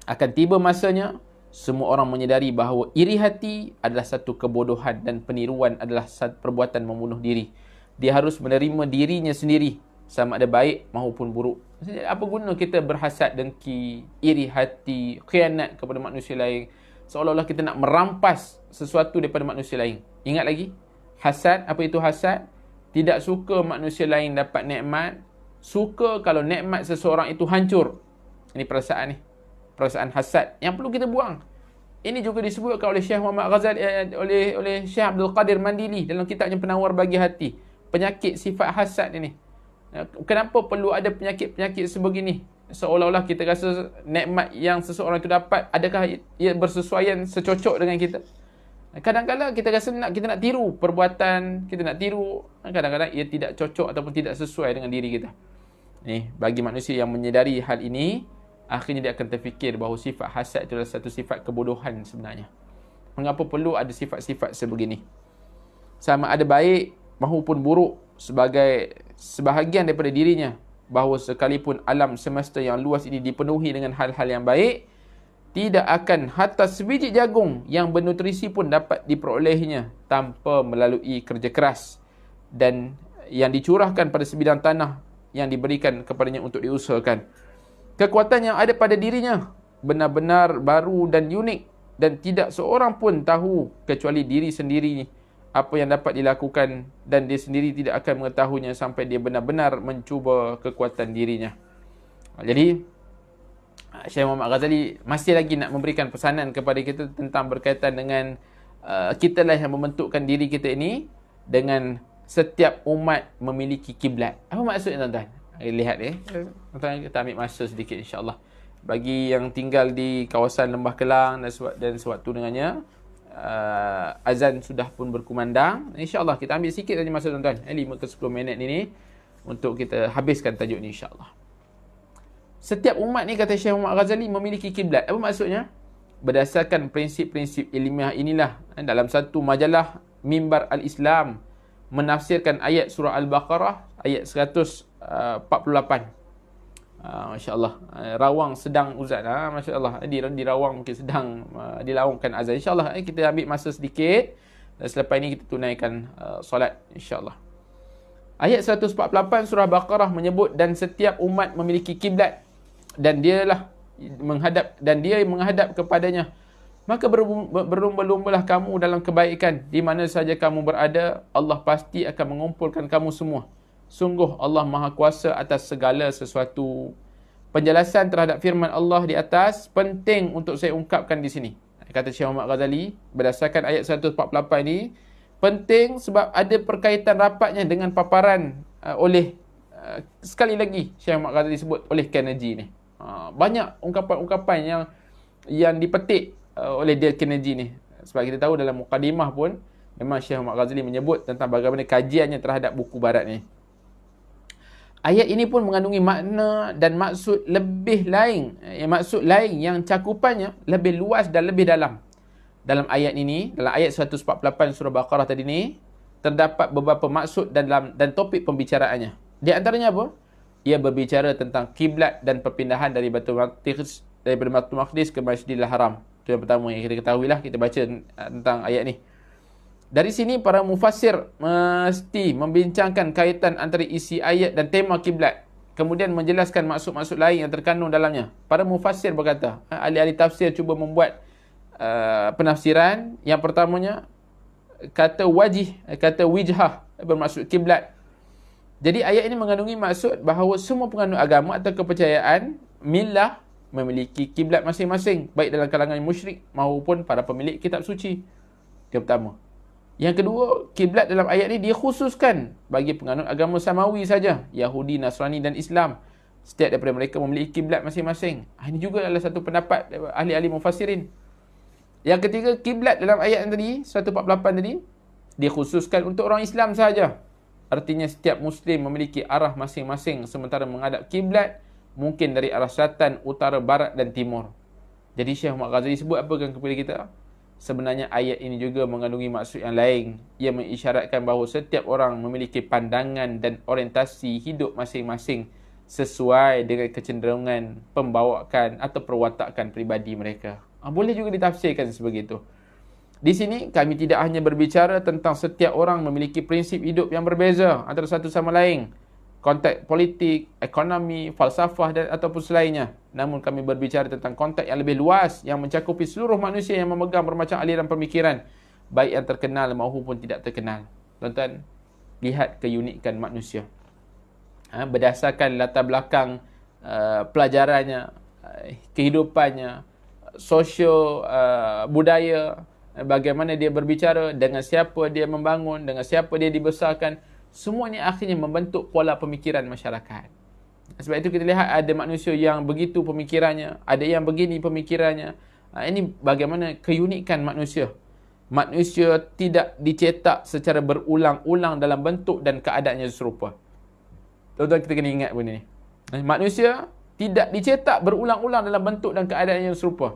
akan tiba masanya semua orang menyedari bahawa iri hati adalah satu kebodohan dan peniruan adalah satu perbuatan membunuh diri. Dia harus menerima dirinya sendiri, sama ada baik maupun buruk. Maksudnya, apa guna kita berhasad, dengki, iri hati, khianat kepada manusia lain, seolah-olah kita nak merampas sesuatu daripada manusia lain. Ingat lagi, hasad, apa itu hasad? Tidak suka manusia lain dapat nikmat, suka kalau nikmat seseorang itu hancur. Ini perasaan ni, perasaan hasad yang perlu kita buang. Ini juga disebutkan oleh Syekh Muhammad Ghazali, oleh Syekh Abdul Qadir Mandili dalam kitabnya Penawar Bagi Hati. Penyakit sifat hasad ini. Kenapa perlu ada penyakit-penyakit sebegini? Seolah-olah kita rasa nikmat yang seseorang itu dapat, adakah ia bersesuaian, secocok dengan kita? Kadang-kadang kita rasa kita nak tiru perbuatan, kita nak tiru, kadang-kadang ia tidak cocok ataupun tidak sesuai dengan diri kita. Bagi manusia yang menyedari hal ini, akhirnya dia akan terfikir bahawa sifat hasad itu adalah satu sifat kebodohan sebenarnya. Mengapa perlu ada sifat-sifat sebegini? Sama ada baik maupun buruk sebagai sebahagian daripada dirinya, bahawa sekalipun alam semesta yang luas ini dipenuhi dengan hal-hal yang baik, tidak akan hatta sebiji jagung yang bernutrisi pun dapat diperolehnya tanpa melalui kerja keras dan yang dicurahkan pada sebidang tanah yang diberikan kepadanya untuk diusahakan. Kekuatan yang ada pada dirinya benar-benar baru dan unik, dan tidak seorang pun tahu kecuali diri sendiri apa yang dapat dilakukan, dan dia sendiri tidak akan mengetahuinya sampai dia benar-benar mencuba kekuatan dirinya. Jadi Syekh Muhammad Ghazali masih lagi nak memberikan pesanan kepada kita tentang berkaitan dengan kita lah yang membentukkan diri kita ini, dengan setiap umat memiliki kiblat. Apa maksudnya tuan-tuan? Lihat tuan-tuan, kita ambil masa sedikit insya-Allah. Bagi yang tinggal di kawasan Lembah Kelang dan sewaktu dengannya, azan sudah pun berkumandang. InsyaAllah kita ambil sikit saja masa tuan-tuan, 5 ke 10 minit ini untuk kita habiskan tajuk ni insyaAllah. Setiap umat ni, kata Syekh Muhammad Ghazali, memiliki kiblat. Apa maksudnya? Berdasarkan prinsip-prinsip ilmiah inilah, dalam satu majalah Mimbar Al-Islam menafsirkan ayat surah Al-Baqarah ayat 148. Masya Allah. Rawang sedang Ustaz. Masya Allah. Di Rawang mungkin sedang dilaungkan azan. Insya Allah kita ambil masa sedikit. Dan selepas ini kita tunaikan solat. Insya Allah. Ayat 148 surah Baqarah menyebut dan setiap umat memiliki kiblat dan dia menghadap kepadanya. Maka berlumba-lumbalah kamu dalam kebaikan di mana saja kamu berada. Allah pasti akan mengumpulkan kamu semua. Sungguh Allah Maha Kuasa atas segala sesuatu. Penjelasan terhadap firman Allah di atas penting untuk saya ungkapkan di sini. Kata Syekh Muhammad Ghazali berdasarkan ayat 148 ini, penting sebab ada perkaitan rapatnya dengan paparan oleh sekali lagi Syekh Muhammad Ghazali sebut oleh Carnegie ni. Banyak ungkapan-ungkapan yang dipetik oleh Dale Carnegie ni. Sebab kita tahu dalam mukadimah pun memang Syekh Muhammad Ghazali menyebut tentang bagaimana kajiannya terhadap buku barat ni. Ayat ini pun mengandungi makna dan maksud lebih lain. Maksud lain yang cakupannya lebih luas dan lebih dalam. Dalam ayat ini, dalam ayat 148 surah Baqarah tadi ni, terdapat beberapa maksud dan topik pembicaraannya. Di antaranya apa? Ia berbicara tentang kiblat dan perpindahan dari daripada Baitul Maqdis ke Masjidil Haram. Itu yang pertama yang kita ketahui lah, kita baca tentang ayat ni. Dari sini para mufassir mesti membincangkan kaitan antara isi ayat dan tema kiblat. Kemudian menjelaskan maksud-maksud lain yang terkandung dalamnya. Para mufassir berkata, ahli-ahli tafsir cuba membuat penafsiran. Yang pertamanya kata wijhah bermaksud kiblat. Jadi ayat ini mengandungi maksud bahawa semua penganut agama atau kepercayaan millah memiliki kiblat masing-masing, baik dalam kalangan musyrik maupun para pemilik kitab suci. Itu yang pertama. Yang kedua, kiblat dalam ayat ini dikhususkan bagi penganut agama Samawi saja, Yahudi, Nasrani dan Islam. Setiap daripada mereka memiliki kiblat masing-masing. Ini juga adalah satu pendapat ahli-ahli mufassirin. Yang ketiga, kiblat dalam ayat yang tadi 148 tadi dikhususkan untuk orang Islam saja. Artinya setiap Muslim memiliki arah masing-masing, sementara menghadap kiblat mungkin dari arah selatan, utara, barat dan timur. Jadi Syekh Muhammad Ghazali sebut apa kan kepada kita? Sebenarnya ayat ini juga mengandungi maksud yang lain. Ia mengisyaratkan bahawa setiap orang memiliki pandangan dan orientasi hidup masing-masing sesuai dengan kecenderungan, pembawaan atau perwatakan peribadi mereka. Boleh juga ditafsirkan sebegitu. Di sini kami tidak hanya berbicara tentang setiap orang memiliki prinsip hidup yang berbeza antara satu sama lain, konteks politik, ekonomi, falsafah dan ataupun selainnya. Namun kami berbicara tentang konteks yang lebih luas yang mencakupi seluruh manusia yang memegang bermacam aliran pemikiran, baik yang terkenal maupun tidak terkenal. Tuan-tuan, lihat keunikan manusia. Berdasarkan latar belakang pelajarannya, kehidupannya, sosio budaya, bagaimana dia berbicara, dengan siapa dia membangun, dengan siapa dia dibesarkan, semua ini akhirnya membentuk pola pemikiran masyarakat. Sebab itu kita lihat ada manusia yang begitu pemikirannya, ada yang begini pemikirannya. Ini bagaimana keunikan manusia. Manusia tidak dicetak secara berulang-ulang dalam bentuk dan keadaan yang serupa. Tuan-tuan, kita kena ingat benda ni. Manusia tidak dicetak berulang-ulang dalam bentuk dan keadaan yang serupa.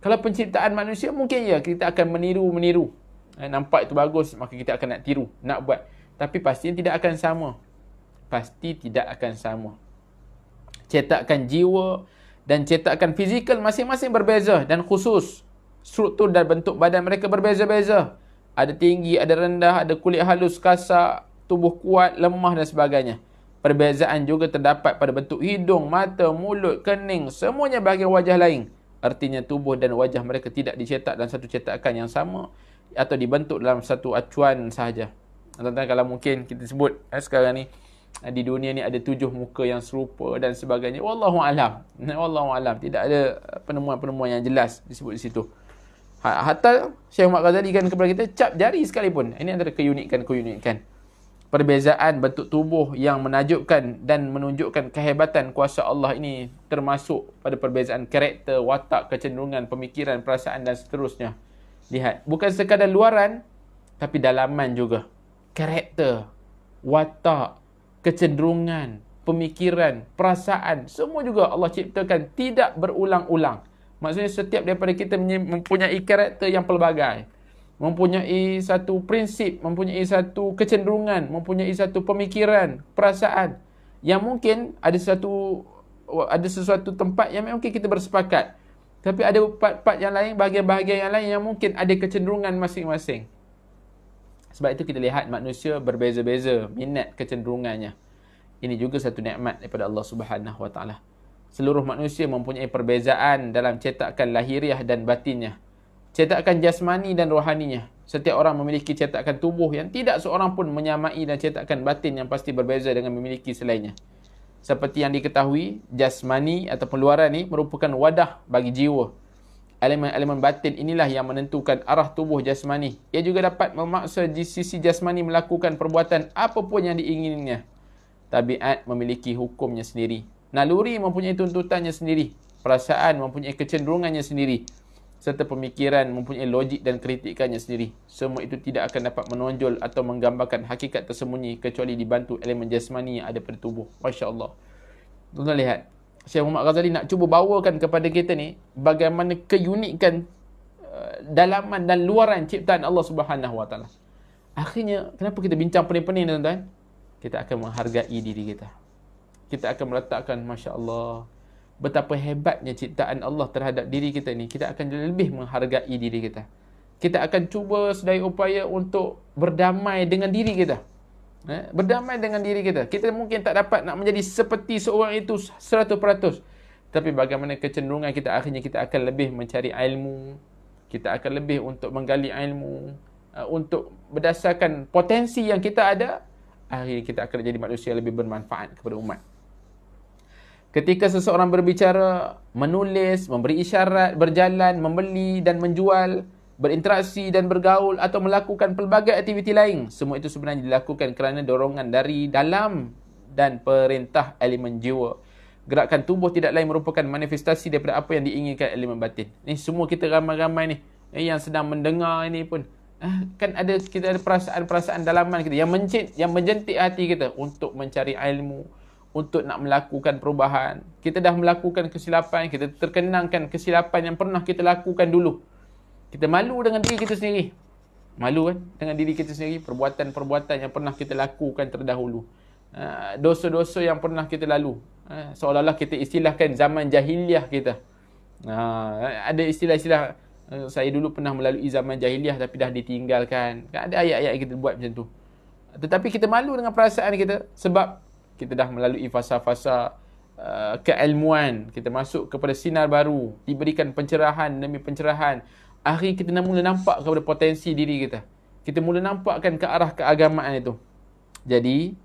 Kalau penciptaan manusia, mungkin ya kita akan meniru. Nampak itu bagus, maka kita akan nak tiru, nak buat. Tapi pastinya tidak akan sama. Pasti tidak akan sama. Cetakan jiwa dan cetakan fizikal masing-masing berbeza dan khusus. Struktur dan bentuk badan mereka berbeza-beza. Ada tinggi, ada rendah, ada kulit halus, kasar, tubuh kuat, lemah dan sebagainya. Perbezaan juga terdapat pada bentuk hidung, mata, mulut, kening, semuanya bahagian wajah lain. Artinya tubuh dan wajah mereka tidak dicetak dalam satu cetakan yang sama atau dibentuk dalam satu acuan sahaja. Tuan-tuan, kalau mungkin kita sebut sekarang ni di dunia ni ada 7 muka yang serupa dan sebagainya. Wallahu alam. Wallahu alam. Tidak ada penemuan-penemuan yang jelas disebut di situ. Hatta Syekh Muhammad Ghazali kan kepada kita cap jari sekalipun. Ini antara keunikan. Perbezaan bentuk tubuh yang menakjubkan dan menunjukkan kehebatan kuasa Allah ini termasuk pada perbezaan karakter, watak, kecenderungan, pemikiran, perasaan dan seterusnya. Lihat, bukan sekadar luaran tapi dalaman juga. Karakter, watak, kecenderungan, pemikiran, perasaan, semua juga Allah ciptakan tidak berulang-ulang. Maksudnya setiap daripada kita mempunyai karakter yang pelbagai, mempunyai satu prinsip, mempunyai satu kecenderungan, mempunyai satu pemikiran, perasaan yang mungkin ada satu ada sesuatu tempat yang mungkin kita bersepakat. Tapi ada part-part yang lain, bahagian-bahagian yang lain yang mungkin ada kecenderungan masing-masing. Sebab itu kita lihat manusia berbeza-beza minat kecenderungannya. Ini juga satu nikmat daripada Allah Subhanahu Wa Taala. Seluruh manusia mempunyai perbezaan dalam cetakan lahiriah dan batinnya. Cetakan jasmani dan rohaninya. Setiap orang memiliki cetakan tubuh yang tidak seorang pun menyamai, dan cetakan batin yang pasti berbeza dengan memiliki selainnya. Seperti yang diketahui, jasmani atau pengeluaran ni merupakan wadah bagi jiwa. Elemen-elemen batin inilah yang menentukan arah tubuh jasmani. Ia juga dapat memaksa sisi jasmani melakukan perbuatan apapun yang diingininya. Tabiat memiliki hukumnya sendiri. Naluri mempunyai tuntutannya sendiri. Perasaan mempunyai kecenderungannya sendiri. Serta pemikiran mempunyai logik dan kritikannya sendiri. Semua itu tidak akan dapat menonjol atau menggambarkan hakikat tersembunyi kecuali dibantu elemen jasmani yang ada pada tubuh. Masya Allah. Tuan-tuan lihat, Syekh Muhammad Ghazali nak cuba bawakan kepada kita ni bagaimana keunikan dalaman dan luaran ciptaan Allah Subhanahu Wa Taala. Akhirnya, kenapa kita bincang pening-pening, tuan-tuan? Kita akan menghargai diri kita. Kita akan meletakkan, Masya Allah, betapa hebatnya ciptaan Allah terhadap diri kita ni. Kita akan lebih menghargai diri kita. Kita akan cuba sedaya upaya untuk berdamai dengan diri kita. Berdamai dengan diri kita. Kita mungkin tak dapat nak menjadi seperti seorang itu 100%. Tapi bagaimana kecenderungan kita, akhirnya kita akan lebih mencari ilmu. Kita akan lebih untuk menggali ilmu. Untuk berdasarkan potensi yang kita ada, akhirnya kita akan jadi manusia yang lebih bermanfaat kepada umat. Ketika seseorang berbicara, menulis, memberi isyarat, berjalan, membeli dan menjual, berinteraksi dan bergaul atau melakukan pelbagai aktiviti lain, semua itu sebenarnya dilakukan kerana dorongan dari dalam dan perintah elemen jiwa. Gerakan tubuh tidak lain merupakan manifestasi daripada apa yang diinginkan elemen batin. Ni semua kita ramai-ramai ni yang sedang mendengar ini pun kan kita ada perasaan-perasaan dalaman kita yang menjentik hati kita untuk mencari ilmu, untuk nak melakukan perubahan. Kita dah melakukan kesilapan, kita terkenangkan kesilapan yang pernah kita lakukan dulu. Kita malu dengan diri kita sendiri. Malu kan dengan diri kita sendiri, perbuatan-perbuatan yang pernah kita lakukan terdahulu. Dosa-dosa yang pernah kita lalu. Seolah-olah kita istilahkan zaman jahiliah kita. Ada istilah-istilah, saya dulu pernah melalui zaman jahiliah tapi dah ditinggalkan. Ada ayat-ayat kita buat macam tu. Tetapi kita malu dengan perasaan kita sebab kita dah melalui fasa-fasa keilmuan. Kita masuk kepada sinar baru, diberikan pencerahan demi pencerahan. Akhirnya kita mula nampak kepada potensi diri kita. Kita mula nampakkan ke arah keagamaan itu. Jadi,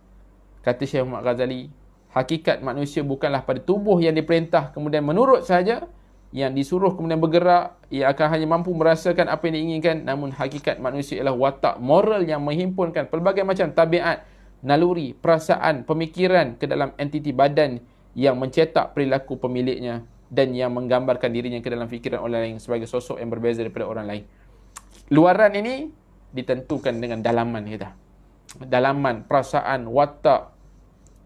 kata Syekh Muhammad Ghazali, hakikat manusia bukanlah pada tubuh yang diperintah kemudian menurut sahaja, yang disuruh kemudian bergerak, ia akan hanya mampu merasakan apa yang diinginkan. Namun hakikat manusia ialah watak moral yang menghimpunkan pelbagai macam tabiat, naluri, perasaan, pemikiran ke dalam entiti badan yang mencetak perilaku pemiliknya dan yang menggambarkan dirinya ke dalam fikiran orang lain sebagai sosok yang berbeza daripada orang lain. Luaran ini ditentukan dengan dalaman kita. Dalaman, perasaan, watak,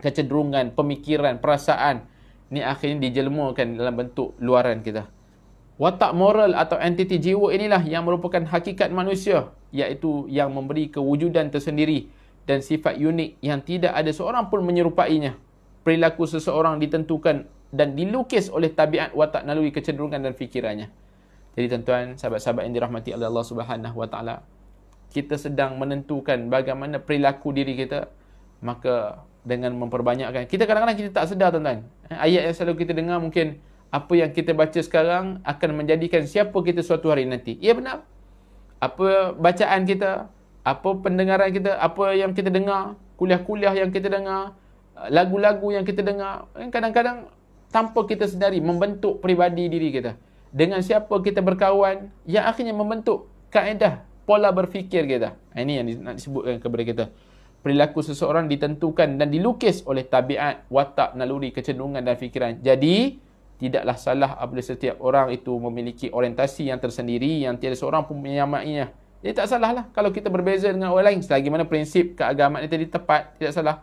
kecenderungan, pemikiran, perasaan, ni akhirnya dijelmakan dalam bentuk luaran kita. Watak moral atau entiti jiwa inilah yang merupakan hakikat manusia, iaitu yang memberi kewujudan tersendiri dan sifat unik yang tidak ada seorang pun menyerupainya. Perilaku seseorang ditentukan dan dilukis oleh tabiat, watak, naluri, kecenderungan dan fikirannya. Jadi tuan-tuan, sahabat-sahabat yang dirahmati oleh Allah Subhanahu Wa Taala, kita sedang menentukan bagaimana perilaku diri kita. Maka dengan memperbanyakkan, kita kadang-kadang kita tak sedar, tuan-tuan. Ayat yang selalu kita dengar mungkin, apa yang kita baca sekarang akan menjadikan siapa kita suatu hari nanti. Ya benar. Apa bacaan kita, apa pendengaran kita, apa yang kita dengar, kuliah-kuliah yang kita dengar, lagu-lagu yang kita dengar, kadang-kadang tanpa kita sedari membentuk peribadi diri kita. Dengan siapa kita berkawan, yang akhirnya membentuk kaedah pola berfikir kita. Ini yang nak disebutkan kepada kita. Perilaku seseorang ditentukan dan dilukis oleh tabiat, watak, naluri, kecenderungan dan fikiran. Jadi, tidaklah salah apabila setiap orang itu memiliki orientasi yang tersendiri yang tiada seorang pun menyamainya. Jadi tak salah lah kalau kita berbeza dengan orang lain. Selagi mana prinsip keagamaan itu tadi tepat, tidak salah.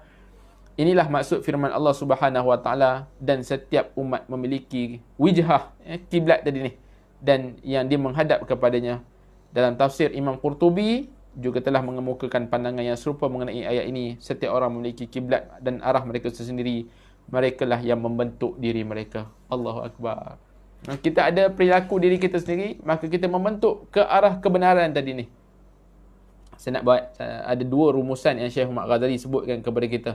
Inilah maksud firman Allah Subhanahu Wa Taala, dan setiap umat memiliki wijhah, kiblat tadi ni, dan yang dia menghadap kepadanya. Dalam tafsir Imam Qurtubi juga telah mengemukakan pandangan yang serupa mengenai ayat ini. Setiap orang memiliki kiblat dan arah mereka sendiri. merekalah yang membentuk diri mereka. Allahu Akbar. Kita ada perilaku diri kita sendiri, maka kita membentuk ke arah kebenaran tadi ni. Saya nak buat, ada dua rumusan yang Syekh Muhammad Ghazali sebutkan kepada kita.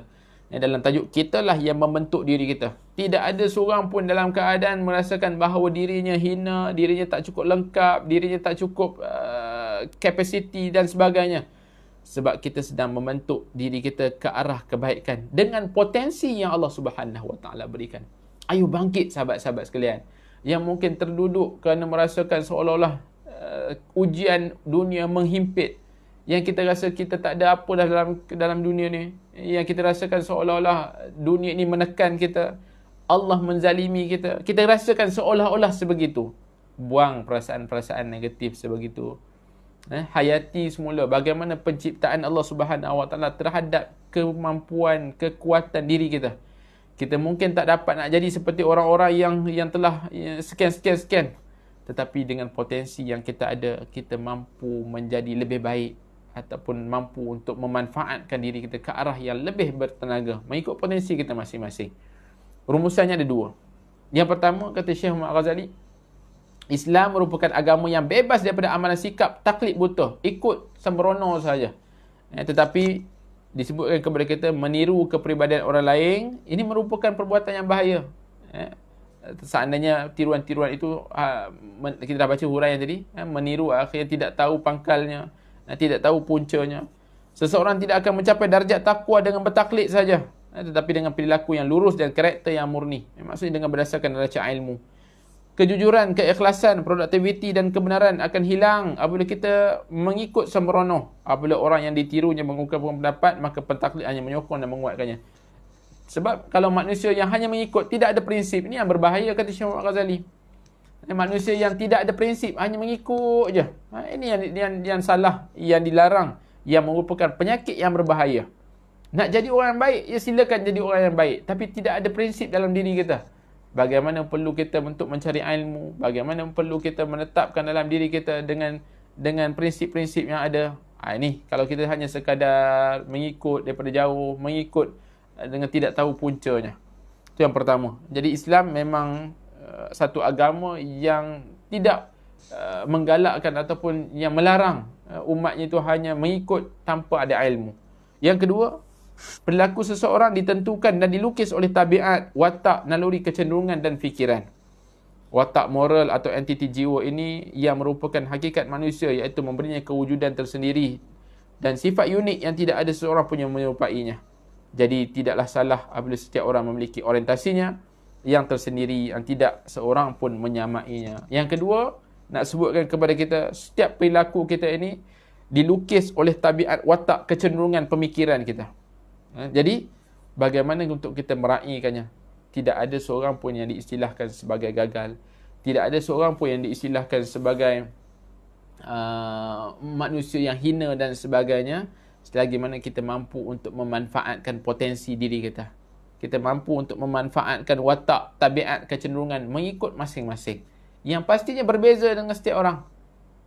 Dalam tajuk, kitalah yang membentuk diri kita. Tidak ada seorang pun dalam keadaan merasakan bahawa dirinya hina, dirinya tak cukup lengkap, dirinya tak cukup kapasiti dan sebagainya. Sebab kita sedang membentuk diri kita ke arah kebaikan dengan potensi yang Allah Subhanahu Wa Taala berikan. Ayo bangkit sahabat-sahabat sekalian yang mungkin terduduk kerana merasakan seolah-olah ujian dunia menghimpit, yang kita rasa kita tak ada apa dah dalam dunia ni, yang kita rasakan seolah-olah dunia ni menekan kita, Allah menzalimi kita, kita rasakan seolah-olah sebegitu. Buang perasaan-perasaan negatif sebegitu. Hayati semula bagaimana penciptaan Allah Subhanahu Wa Taala terhadap kemampuan, kekuatan diri kita. Kita mungkin tak dapat nak jadi seperti orang-orang yang telah sekian. Tetapi dengan potensi yang kita ada, kita mampu menjadi lebih baik ataupun mampu untuk memanfaatkan diri kita ke arah yang lebih bertenaga mengikut potensi kita masing-masing. Rumusannya ada dua. Yang pertama, kata Syekh Muhammad Ghazali, Islam merupakan agama yang bebas daripada amalan sikap taklid buta, ikut sembrono saja. Tetapi disebutkan kepada kita meniru kepribadian orang lain, ini merupakan perbuatan yang bahaya. Seandainya tiruan-tiruan itu, kita dah baca huraian tadi, meniru akhirnya tidak tahu pangkalnya, tidak tahu puncanya. Seseorang tidak akan mencapai darjat takwa dengan bertaklid saja, tetapi dengan perilaku yang lurus dan karakter yang murni. Maksudnya dengan berdasarkan neraca ilmu. Kejujuran, keikhlasan, produktiviti dan kebenaran akan hilang apabila kita mengikut sembrono. Apabila orang yang ditirunya mengungkapkan pendapat, maka pentaklid hanya menyokong dan menguatkannya. Sebab kalau manusia yang hanya mengikut, tidak ada prinsip, ini yang berbahaya, kata Syekh Muhammad Ghazali. Manusia yang tidak ada prinsip, hanya mengikut je. Ini yang salah, yang dilarang, yang merupakan penyakit yang berbahaya. Nak jadi orang yang baik, ya silakan jadi orang yang baik. Tapi tidak ada prinsip dalam diri kita. Bagaimana perlu kita untuk mencari ilmu, bagaimana perlu kita menetapkan dalam diri kita dengan prinsip-prinsip yang ada. Ini kalau kita hanya sekadar mengikut daripada jauh, mengikut dengan tidak tahu puncanya. Itu yang pertama. Jadi Islam memang satu agama yang tidak menggalakkan ataupun yang melarang umatnya itu hanya mengikut tanpa ada ilmu. Yang kedua, perilaku seseorang ditentukan dan dilukis oleh tabiat, watak, naluri, kecenderungan dan fikiran. Watak moral atau entiti jiwa ini yang merupakan hakikat manusia, iaitu memberinya kewujudan tersendiri dan sifat unik yang tidak ada seseorang pun yang menyerupainya. Jadi tidaklah salah apabila setiap orang memiliki orientasinya yang tersendiri yang tidak seorang pun menyamainya. Yang kedua, nak sebutkan kepada kita, setiap perilaku kita ini dilukis oleh tabiat, watak, kecenderungan, pemikiran kita. Jadi, bagaimana untuk kita meraihkannya? Tidak ada seorang pun yang diistilahkan sebagai gagal. Tidak ada seorang pun yang diistilahkan sebagai manusia yang hina dan sebagainya, selagi mana kita mampu untuk memanfaatkan potensi diri kita. Kita mampu untuk memanfaatkan watak, tabiat, kecenderungan mengikut masing-masing. Yang pastinya berbeza dengan setiap orang.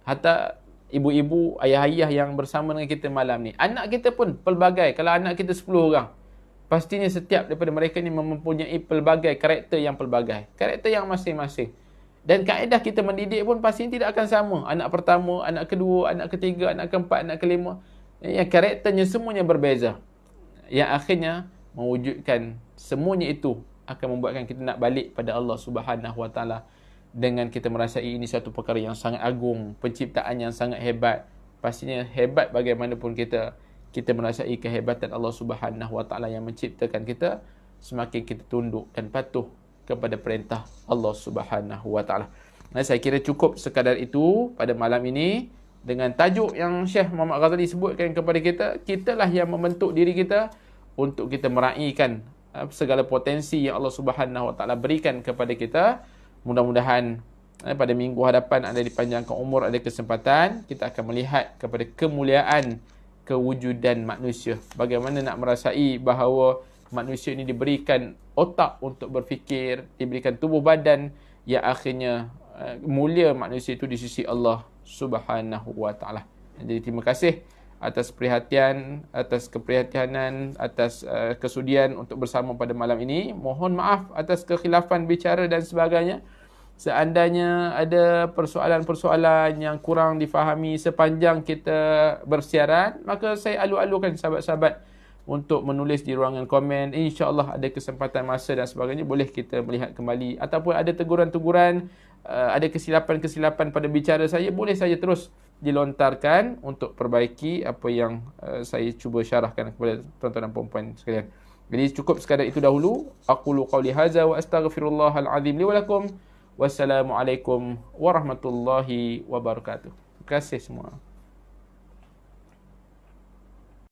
Hatta ibu-ibu, ayah-ayah yang bersama dengan kita malam ni, anak kita pun pelbagai. Kalau anak kita 10 orang, pastinya setiap daripada mereka ni mempunyai pelbagai karakter yang pelbagai, karakter yang masing-masing. Dan kaedah kita mendidik pun pastinya tidak akan sama. Anak pertama, anak kedua, anak ketiga, anak keempat, anak kelima, yang karakternya semuanya berbeza, yang akhirnya mewujudkan semuanya itu akan membuatkan kita nak balik pada Allah Subhanahu Wa Taala dengan kita merasai ini satu perkara yang sangat agung, penciptaan yang sangat hebat. Pastinya hebat bagaimanapun kita merasai kehebatan Allah Subhanahu Wa Taala yang menciptakan kita, semakin kita tunduk dan patuh kepada perintah Allah Subhanahu Wa Taala. Nah, saya kira cukup sekadar itu pada malam ini dengan tajuk yang Syekh Muhammad Ghazali sebutkan kepada kita. Kitalah yang membentuk diri kita untuk kita meraihkan segala potensi yang Allah Subhanahu Wa Taala berikan kepada kita. Mudah-mudahan pada minggu hadapan anda dipanjangkan umur, ada kesempatan kita akan melihat kepada kemuliaan kewujudan manusia. Bagaimana nak merasai bahawa manusia ini diberikan otak untuk berfikir, diberikan tubuh badan yang akhirnya mulia manusia itu di sisi Allah Subhanahu Wa Taala. Jadi terima kasih atas perhatian, atas keprihatinan, atas kesudian untuk bersama pada malam ini. Mohon maaf atas kekhilafan bicara dan sebagainya. Seandainya ada persoalan-persoalan yang kurang difahami sepanjang kita bersiaran, maka saya alu-alukan sahabat-sahabat untuk menulis di ruangan komen. InsyaAllah ada kesempatan masa dan sebagainya, boleh kita melihat kembali. Ataupun ada teguran-teguran, ada kesilapan-kesilapan pada bicara saya, boleh saja terus dilontarkan untuk perbaiki apa yang saya cuba syarahkan kepada tuan-tuan dan puan-puan sekalian. Jadi cukup sekadar itu dahulu. Aqulu qawli hadza wa astaghfirullahal azim li wa lakum. Wassalamualaikum warahmatullahi wabarakatuh. Terima kasih semua.